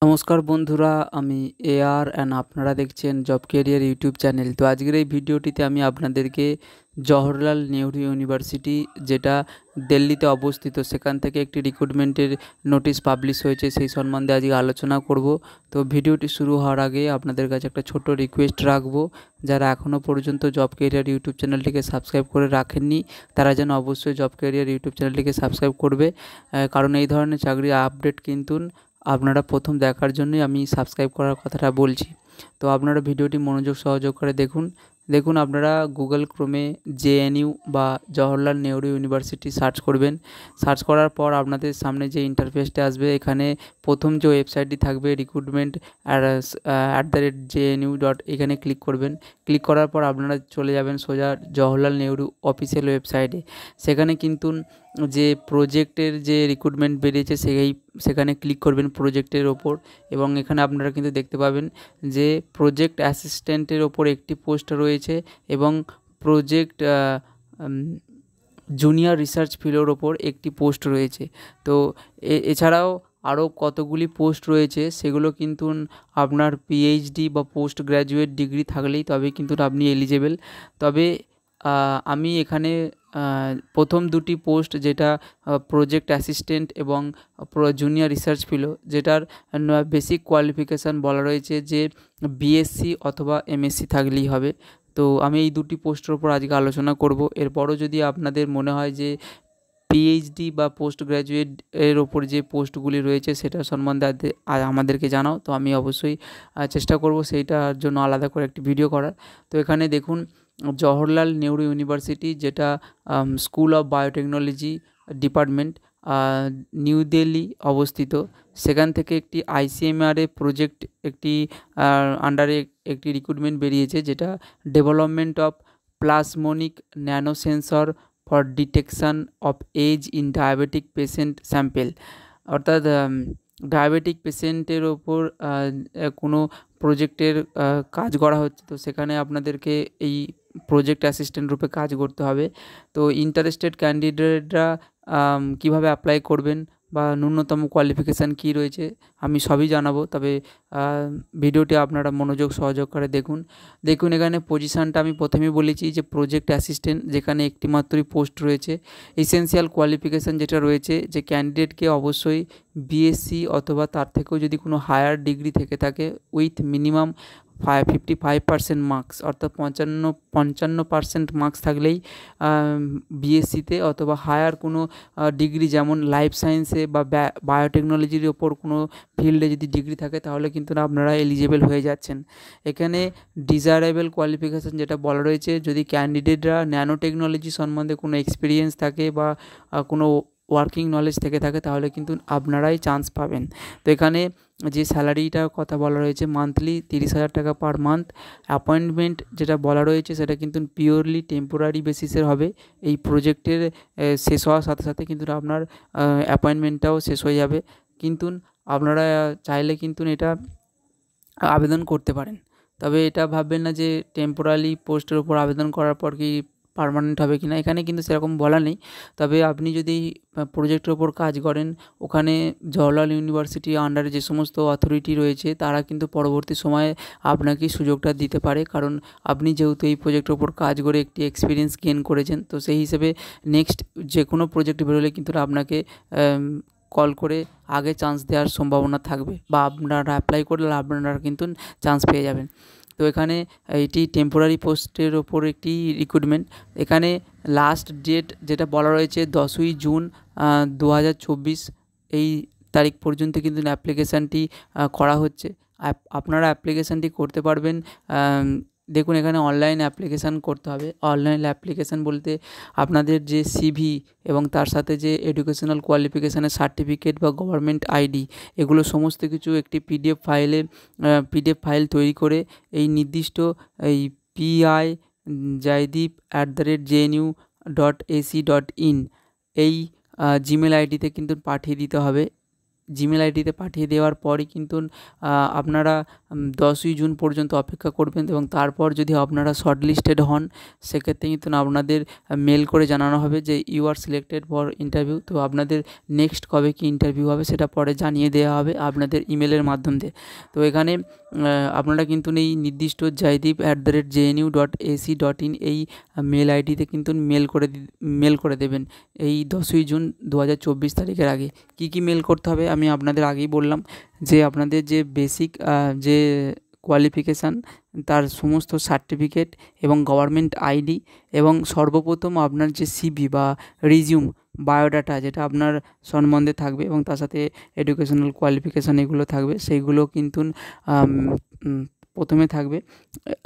নমস্কার বন্ধুরা, আমি এআর অ্যান্ড আপনারা দেখছেন জব ক্যারিয়ার ইউটিউব চ্যানেল। তো আজকের এই ভিডিওটিতে আমি আপনাদেরকে জওহরলাল নেহরু ইউনিভার্সিটি, যেটা দিল্লিতে অবস্থিত, সেখান থেকে একটি রিক্রুটমেন্টের নোটিশ পাবলিশ হয়েছে, সেই সম্বন্ধে আজকে আলোচনা করব। তো ভিডিওটি শুরু হওয়ার আগে আপনাদের কাছে একটা ছোট রিকোয়েস্ট রাখবো, যারা এখনও পর্যন্ত জব ক্যারিয়ার ইউটিউব চ্যানেলটিকে সাবস্ক্রাইব করে রাখেননি তারা যেন অবশ্যই জব ক্যারিয়ার ইউটিউব চ্যানেলটিকে সাবস্ক্রাইব করবে, কারণ এই ধরনের চাকরির আপডেট কিন্তু আপনারা প্রথম দেখার জন্যই আমি সাবস্ক্রাইব করার কথাটা বলছি। তো আপনারা ভিডিওটি মনোযোগ সহকারে দেখুন আপনারা গুগল ক্রোমে জেএনইউ বা জওহরলাল নেহরু ইউনিভার্সিটি সার্চ করবেন। সার্চ করার পর আপনাদের সামনে যে ইন্টারফেসটা আসবে, এখানে প্রথম যে ওয়েবসাইটটি থাকবে রিক্রুটমেন্ট @jnu. এখানে ক্লিক করবেন। ক্লিক করার পর আপনারা চলে যাবেন সোজা জওহরলাল নেহরু অফিসিয়াল ওয়েবসাইটে। সেখানে কিন্তু যে প্রজেক্টের যে রিক্রুটমেন্ট বেরিয়েছে সেখানে ক্লিক করবেন প্রজেক্টের ওপর, এবং এখানে আপনারা কিন্তু দেখতে পাবেন যে প্রজেক্ট অ্যাসিস্ট্যান্টের ওপর একটি পোস্ট রয়েছে এবং প্রজেক্ট জুনিয়র রিসার্চ ফেলোর ওপর একটি পোস্ট রয়েছে। তো এছাড়াও আরও কতগুলি পোস্ট রয়েছে, সেগুলো কিন্তু আপনার পিএইচডি বা পোস্ট গ্র্যাজুয়েট ডিগ্রি থাকলেই তবে কিন্তু আপনি এলিজেবল। তবে আমি এখানে প্রথম দুটি পোস্ট, যেটা প্রজেক্ট অ্যাসিস্ট্যান্ট এবং জুনিয়র রিসার্চ ফেলো, যেটার বেসিক কোয়ালিফিকেশান বলা রয়েছে যে বিএসসি অথবা এমএসসি থাকলেই হবে। তো আমি এই দুটি পোস্টের ওপর আজকে আলোচনা করব। এরপরও যদি আপনাদের মনে হয় যে পিএইচডি বা পোস্ট গ্র্যাজুয়েট এর ওপর যে পোস্টগুলি রয়েছে সেটা সম্বন্ধে আমাদেরকে জানাও, তো আমি অবশ্যই চেষ্টা করব সেইটার জন্য আলাদা করে একটি ভিডিও করার। তো এখানে দেখুন জওহরলাল নেহরু ইউনিভার্সিটি, যেটা school of biotechnology department, new Delhi অবস্থিত। সেখান থেকে একটি আইসিএমআরএ প্রজেক্ট একটি আন্ডারে একটি রিক্রুটমেন্ট বেরিয়েছে, যেটা development of plasmonic nano sensor for detection of age in diabetic patient sample. অর্থাৎ ডায়াবেটিক পেশেন্টের ওপর কোনো প্রজেক্টের কাজ করা হচ্ছে। তো সেখানে আপনাদেরকে এই প্রজেক্ট অ্যাসিস্ট্যান্ট রূপে কাজ করতে হবে। তো ইন্টারেস্টেড ক্যান্ডিডেটরা কীভাবে অ্যাপ্লাই করবেন বা ন্যূনতম কোয়ালিফিকেশান কী রয়েছে আমি সবই জানাবো, তবে ভিডিওটি আপনারা মনোযোগ সহকারে দেখুন এখানে পজিশানটা আমি প্রথমেই বলেছি যে প্রজেক্ট অ্যাসিস্ট্যান্ট, যেখানে একটি মাত্রই পোস্ট রয়েছে। এসেনশিয়াল কোয়ালিফিকেশান যেটা রয়েছে, যে ক্যান্ডিডেটকে অবশ্যই বিএসসি অথবা তার থেকেও যদি কোনো হায়ার ডিগ্রি থেকে থাকে উইথ মিনিমাম 55% মার্কস, অর্থাৎ 55% মার্কস থাকলেই বিএসসিতে অথবা হায়ার কোনো ডিগ্রি, যেমন লাইফ সায়েন্সে বা বায়োটেকনোলজির ওপর কোনো ফিল্ডে যদি ডিগ্রি থাকে তাহলে কিন্তু আপনারা এলিজেবল হয়ে যাচ্ছেন। এখানে ডিজায়ারেবল কোয়ালিফিকেশান যেটা বলা রয়েছে, যদি ক্যান্ডিডেটরা ন্যানো টেকনোলজি সম্বন্ধে কোনো এক্সপিরিয়েন্স থাকে বা কোনো ওয়ার্কিং নলেজ থেকে থাকে তাহলে কিন্তু আপনারাই চান্স পাবেন। তো এখানে যে স্যালারিটার কথা বলা রয়েছে মান্থলি 30,000 টাকা পার মান্থ। অ্যাপয়েন্টমেন্ট যেটা বলা রয়েছে সেটা কিন্তু পিওরলি টেম্পোরারি বেসিসের হবে। এই প্রজেক্টের শেষ হওয়ার সাথে সাথে কিন্তু আপনার অ্যাপয়েন্টমেন্টটাও শেষ হয়ে যাবে, কিন্তু আপনারা চাইলে কিন্তু এটা আবেদন করতে পারেন। তবে এটা ভাববেন না যে টেম্পোরারি পোস্টের উপর আবেদন করার পর কি পার্মানেন্ট হবে কি না, এখানে কিন্তু সেরকম বলা নেই। তবে আপনি যদি প্রজেক্টের ওপর কাজ করেন, ওখানে জওহরলাল ইউনিভার্সিটির আন্ডারে যে সমস্ত অথরিটি রয়েছে তারা কিন্তু পরবর্তী সময়ে আপনাকে সুযোগটা দিতে পারে, কারণ আপনি যেহেতু এই প্রজেক্টের ওপর কাজ করে একটি এক্সপিরিয়েন্স গেইন করেছেন। তো সেই হিসেবে নেক্সট যে কোনো প্রজেক্ট বেরোলে কিন্তু আপনাকে কল করে আগে চান্স দেওয়ার সম্ভাবনা থাকবে, বা আপনারা অ্যাপ্লাই করলে আপনারা কিন্তু চান্স পেয়ে যাবেন। তো এখানে এটি টেম্পোরারি পোস্টের ওপর একটি রিক্রুটমেন্ট। এখানে লাস্ট ডেট যেটা বলা রয়েছে 10ই জুন 2024, এই তারিখ পর্যন্ত কিন্তু অ্যাপ্লিকেশানটি করা হচ্ছে। আপনারা অ্যাপ্লিকেশানটি করতে পারবেন। দেখুন এখানে অনলাইন অ্যাপ্লিকেশান করতে হবে। অনলাইন অ্যাপ্লিকেশান বলতে আপনাদের যে সিভি এবং তার সাথে যে এডুকেশনাল কোয়ালিফিকেশানের সার্টিফিকেট বা গভর্নমেন্ট আইডি, এগুলো সমস্ত কিছু একটি পিডিএফ ফাইল তৈরি করে এই নির্দিষ্ট এই pi@jnu.ac.in এই জিমেল আইডিতে কিন্তু পাঠিয়ে দিতে হবে। জিমেল আইডিতে পাঠিয়ে দেওয়ার পরই কিন্তু আপনারা 10ই জুন পর্যন্ত অপেক্ষা করবেন, এবং তারপর যদি আপনারা শর্টলিস্টেড হন সেক্ষেত্রে কিন্তু আপনাদের মেল করে জানানো হবে যে you are selected for interview. তো আপনাদের নেক্সট কবে কি ইন্টারভিউ হবে সেটা পরে জানিয়ে দেওয়া হবে আপনাদের ইমেলের মাধ্যম দিয়ে। তো এখানে আপনারা কিন্তু এই নির্দিষ্ট jaydeep@jnu.ac.in এই মেল আইডিতে কিন্তু মেল করে দেবেন এই 10ই জুন 2024 তারিখের আগে। কি কি মেল করতে হবে আমি আপনাদের আগেই বললাম, যে আপনাদের যে বেসিক যে কোয়ালিফিকেশান তার সমস্ত সার্টিফিকেট এবং গভর্নমেন্ট আইডি, এবং সর্বপ্রথম আপনার যে সিভি বা রিজিউম বায়োডাটা যেটা আপনার সম্বন্ধে থাকবে, এবং তার সাথে এডুকেশনাল কোয়ালিফিকেশান এগুলো থাকবে, সেইগুলো কিন্তু প্রথমে থাকবে।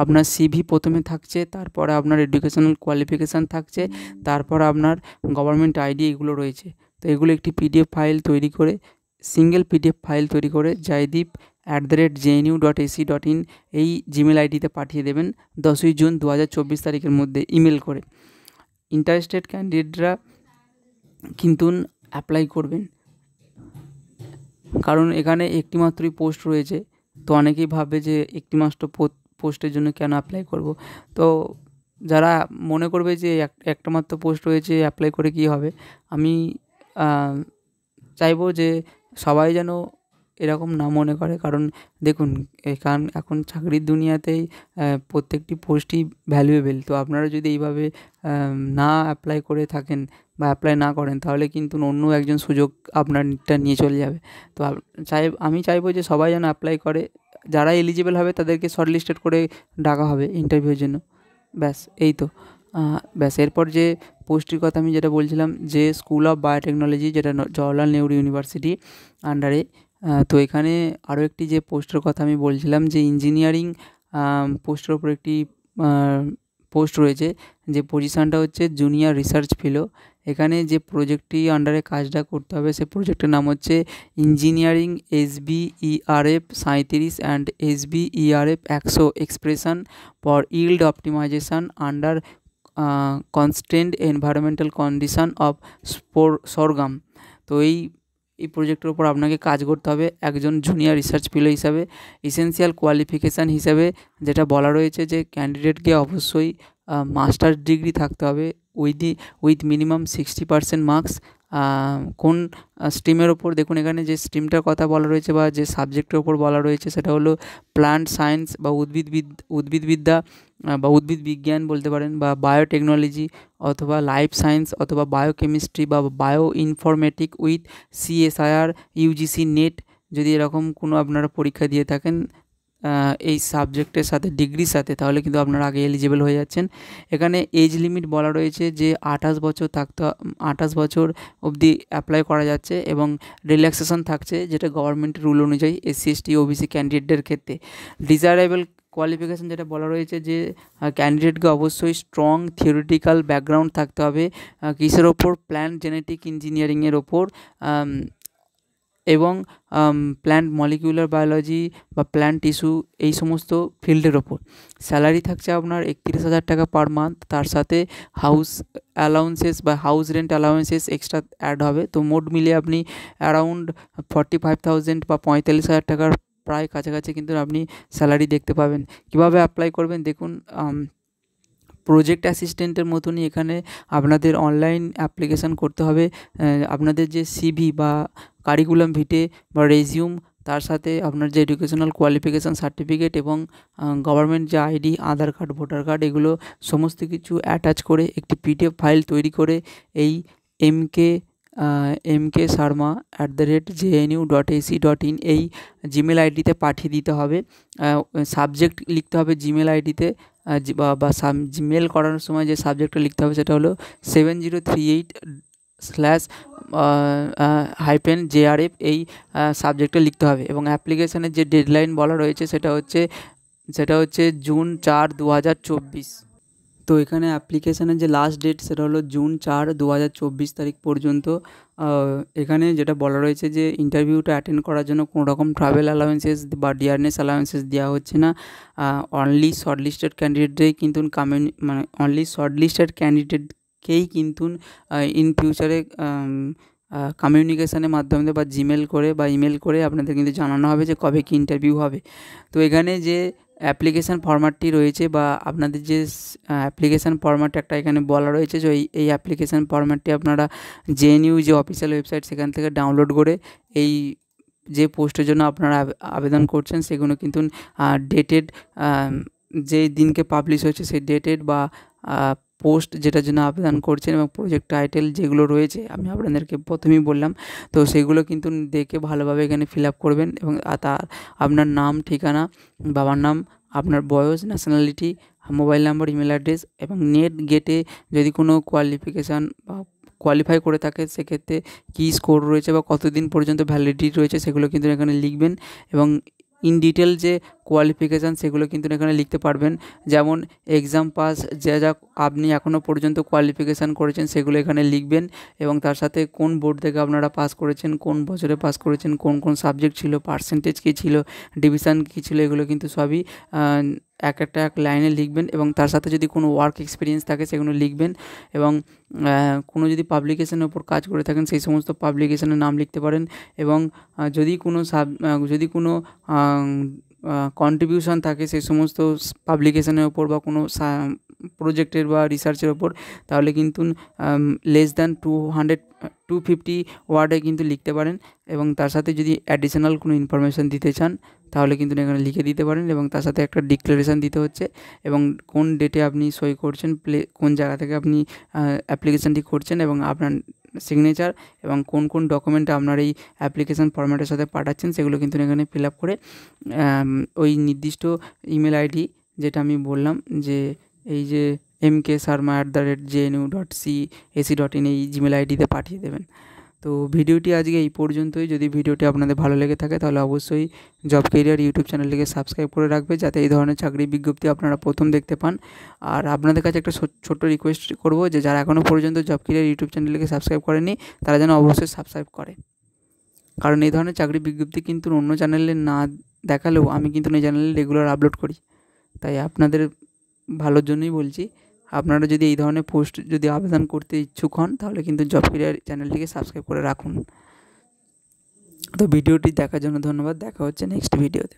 আপনার সিভি প্রথমে থাকছে, তারপরে আপনার এডুকেশনাল কোয়ালিফিকেশান থাকছে, তারপর আপনার গভর্নমেন্ট আইডি এগুলো রয়েছে। তো এগুলো একটি পিডিএফ ফাইল তৈরি করে, সিঙ্গেল পিডিএফ ফাইল তৈরি করে jaydeep@jnu.ac.in এই জিমেল আইডিতে পাঠিয়ে দেবেন 10ই জুন 2024 তারিখের মধ্যে ইমেল করে। ইন্টারেস্টেড ক্যান্ডিডেটরা কিন্তু অ্যাপ্লাই করবেন, কারণ এখানে একটি মাত্রই পোস্ট রয়েছে। তো অনেকেই ভাবে যে একটি মাত্র পোস্টের জন্য কেন অ্যাপ্লাই করব। তো যারা মনে করবে যে একটা মাত্র পোস্ট রয়েছে অ্যাপ্লাই করে কী হবে, আমি চাইবো যে সবাই যেন এরকম না মনে করে। কারণ দেখুন, এখন চাকরির দুনিয়াতেই প্রত্যেকটি পোস্টই ভ্যালুয়েবল। তো আপনারা যদি এইভাবে না অ্যাপ্লাই করে থাকেন বা অ্যাপ্লাই না করেন, তাহলে কিন্তু অন্য একজন সুযোগ আপনারটা নিয়ে চলে যাবে। তো আমি চাইবো যে সবাই যেন অ্যাপ্লাই করে, যারা এলিজিবল হবে তাদেরকে শর্টলিস্টেড করে ডাকা হবে ইন্টারভিউর জন্য। ব্যাস এই তো। ব্যাস এরপর যে পোস্টটির কথা আমি যেটা বলছিলাম, যে স্কুল অফ বায়োটেকনোলজি, যেটা জওহরলাল নেহরু ইউনিভার্সিটি আন্ডারে। তো এখানে আরও একটি যে পোস্টের কথা আমি বলছিলাম, যে ইঞ্জিনিয়ারিং পোস্টের ওপর একটি পোস্ট রয়েছে, যে পজিশানটা হচ্ছে জুনিয়র রিসার্চ ফেলো। এখানে যে প্রজেক্টটি আন্ডারে কাজটা করতে হবে, সে প্রজেক্টের নাম হচ্ছে engineering SBERF 37 and SBERF 100 expression for yield optimization under constraint environmental condition of sorghum. তো এই প্রজেক্টের উপর আপনাকে কাজ করতে হবে একজন জুনিয়র রিসার্চ ফেলো হিসাবে। এসেনশিয়াল কোয়ালিফিকেশান হিসাবে যেটা বলা রয়েছে, যে ক্যান্ডিডেটকে অবশ্যই মাস্টার্স ডিগ্রি থাকতে হবে উইথ মিনিমাম 60% মার্কস। কোন স্ট্রিমের ওপর, দেখুন এখানে যে স্ট্রিমটার কথা বলা রয়েছে বা যে সাবজেক্টের ওপর বলা রয়েছে সেটা হলো প্লান্ট সায়েন্স বা উদ্ভিদবিদ্যা বা উদ্ভিদ বিজ্ঞান বলতে পারেন, বা বায়োটেকনোলজি অথবা লাইফ সায়েন্স অথবা বায়োকেমিস্ট্রি বা bio informatic with CSIR UGC net. যদি এরকম কোনো আপনারা পরীক্ষা দিয়ে থাকেন এই সাবজেক্টের সাথে ডিগ্রির সাথে, তাহলে কিন্তু আপনারা আগে এলিজিবল হয়ে যাচ্ছেন। এখানে এজ লিমিট বলা রয়েছে যে 28 বছর 28 বছর অবধি অ্যাপ্লাই করা যাচ্ছে, এবং রিল্যাক্সেশন থাকছে যেটা গভর্নমেন্টের রুল অনুযায়ী SC ST OBC ক্যান্ডিডেটদের ক্ষেত্রে। ডিজায়ারেবল কোয়ালিফিকেশান যেটা বলা রয়েছে, যে ক্যান্ডিডেটকে অবশ্যই স্ট্রং থিওরিটিক্যাল ব্যাকগ্রাউন্ড থাকতে হবে কিসের ওপর, প্ল্যান্ট জেনেটিক ইঞ্জিনিয়ারিংয়ের ওপর, এবং প্ল্যান্ট মলিকিউলার বায়োলজি বা প্ল্যান্ট টিস্যু এই সমস্ত ফিল্ডের ওপর। স্যালারি থাকছে আপনার 31,000 টাকা পার মান্থ, তার সাথে হাউস অ্যালাউন্সেস বা house rent allowances extra add হবে। তো মোট মিলিয়ে আপনি অ্যারাউন্ড 45,000 বা 45,000 টাকার প্রায় কাছাকাছি কিন্তু আপনি স্যালারি দেখতে পাবেন। কিভাবে অ্যাপ্লাই করবেন দেখুন, প্রজেক্ট অ্যাসিস্ট্যান্টের মতনই এখানে আপনাদের অনলাইন অ্যাপ্লিকেশান করতে হবে। আপনাদের যে সিভি বা কারিকুলাম ভিটে বা রেজিউম, তার সাথে আপনার যে এডুকেশনাল কোয়ালিফিকেশান সার্টিফিকেট এবং গভর্নমেন্ট যে আইডি, আধার কার্ড, ভোটার কার্ড, এগুলো সমস্ত কিছু অ্যাটাচ করে একটি PDF ফাইল তৈরি করে এই mksharma@jnu.ac.in এই জিমেল আইডিতে পাঠিয়ে দিতে হবে। সাবজেক্ট লিখতে হবে জিমেল আইডিতে, বা মেল করানোর সময় যে সাবজেক্টটা লিখতে হবে সেটা হলো 7038/JRF এই সাবজেক্টটা লিখতে হবে। এবং অ্যাপ্লিকেশানের যে ডেডলাইন বলা রয়েছে সেটা হচ্ছে জুন 4, 2024। তো এখানে অ্যাপ্লিকেশানের যে লাস্ট ডেট সেটা হলো জুন 4, 2024 তারিখ পর্যন্ত। এখানে যেটা বলা রয়েছে, যে ইন্টারভিউটা অ্যাটেন্ড করার জন্য কোনো রকম ট্রাভেল অ্যালাউন্সেস বা ডিয়ারনেস অ্যালাউন্সেস দেওয়া হচ্ছে না। অনলি শর্টলিস্টেড ক্যান্ডিডেটরাই কিন্তু অনলি শর্টলিস্টেড ক্যান্ডিডেটকেই কিন্তু ইন ফিউচারে কমিউনিকেশনের মাধ্যমে বা জিমেল করে বা ইমেল করে আপনাদের কিন্তু জানানো হবে যে কবে কী ইন্টারভিউ হবে। তো এখানে যে অ্যাপ্লিকেশান ফরম্যাটটি রয়েছে বা আপনাদের যে অ্যাপ্লিকেশান ফরম্যাট একটা এখানে বলা রয়েছে যে এই অ্যাপ্লিকেশান ফরম্যাটটি আপনারা জেএনইউ যে অফিসিয়াল ওয়েবসাইট সেখান থেকে ডাউনলোড করে এই যে পোস্টের জন্য আপনারা আবেদন করছেন সেগুলো কিন্তু ডেটেড যে দিনকে পাবলিশ হয়েছে সেই ডেটেড বা পোস্ট যেটার জন্য আবেদন করছেন এবং প্রজেক্ট টাইটেল যেগুলো রয়েছে আমি আপনাদেরকে প্রথমেই বললাম, তো সেগুলো কিন্তু দেখে ভালোভাবে এখানে ফিল আপ করবেন এবং তার আপনার নাম, ঠিকানা, বাবার নাম, আপনার বয়স, nationality, mobile number, email address এবং নেট গেটে যদি কোনো কোয়ালিফিকেশান বা কোয়ালিফাই করে থাকে সেক্ষেত্রে কী স্কোর রয়েছে বা কতদিন পর্যন্ত ভ্যালিডিটি রয়েছে সেগুলো কিন্তু এখানে লিখবেন এবং ইন ডিটেল যে কোয়ালিফিকেশান সেগুলো কিন্তু এখানে লিখতে পারবেন, যেমন এক্সাম পাস যা আপনি এখনও পর্যন্ত কোয়ালিফিকেশান করেছেন সেগুলো এখানে লিখবেন এবং তার সাথে কোন বোর্ড থেকে আপনারা পাস করেছেন, কোন বছরে পাস করেছেন, কোন কোন সাবজেক্ট ছিল, পার্সেন্টেজ কী ছিল, ডিভিশান কী ছিল, এগুলো কিন্তু সবই এক লাইনে লিখবেন এবং তার সাথে যদি কোনো ওয়ার্ক এক্সপিরিয়েন্স থাকে সেগুলো লিখবেন এবং কোনো যদি পাবলিকেশনের ওপর কাজ করে থাকেন সেই সমস্ত পাবলিকেশনের নাম লিখতে পারেন এবং যদি কোনো কন্ট্রিবিউশন থাকে সেই সমস্ত পাবলিকেশনের ওপর বা কোনো প্রজেক্টের বা রিসার্চের ওপর তাহলে কিন্তু লেস দ্যান 250 ওয়ার্ডে কিন্তু লিখতে পারেন এবং তার সাথে যদি অ্যাডিশনাল কোনো ইনফরমেশান দিতে চান তাহলে কিন্তু এখানে লিখে দিতে পারেন এবং তার সাথে একটা ডিক্লারেশান দিতে হচ্ছে এবং কোন ডেটে আপনি সই করছেন, কোন জায়গা থেকে আপনি অ্যাপ্লিকেশানটি করছেন এবং আপনার সিগনেচার এবং কোন কোন ডকুমেন্ট আপনার এই অ্যাপ্লিকেশান ফরম্যাটের সাথে পাঠাচ্ছেন সেগুলো কিন্তু এখানে ফিল আপ করে ওই নির্দিষ্ট ইমেল আইডি যেটা আমি বললাম যে এই যে mksarma@jnu.ac.in এই জিমেল আইডিতে পাঠিয়ে দেবেন। তো ভিডিওটি আজকে এই পর্যন্তই। যদি ভিডিওটি আপনাদের ভালো লেগে থাকে তাহলে অবশ্যই জব কেরিয়ার ইউটিউব চ্যানেলটিকে সাবস্ক্রাইব করে রাখবে যাতে এই ধরনের চাকরির বিজ্ঞপ্তি আপনারা প্রথম দেখতে পান। আর আপনাদের কাছে একটা ছোট্ট রিকোয়েস্ট করব যে যারা এখনও পর্যন্ত জব কেরিয়ার ইউটিউব চ্যানেলটিকে সাবস্ক্রাইব করেনি তারা যেন অবশ্যই সাবস্ক্রাইব করে, কারণ এই ধরনের চাকরির বিজ্ঞপ্তি কিন্তু অন্য চ্যানেলে না দেখালেও আমি কিন্তু এই চ্যানেলে রেগুলার আপলোড করি, তাই আপনাদের ভালোর জন্যই বলছি। আপনারা যদি এই ধরনের পোস্ট যদি আবেদন করতে ইচ্ছুক হন তাহলে কিন্তু জব কেরিয়ার চ্যানেলটিকে সাবস্ক্রাইব করে রাখুন। তো ভিডিওটি দেখার জন্য ধন্যবাদ। দেখা হচ্ছে নেক্সট ভিডিওতে।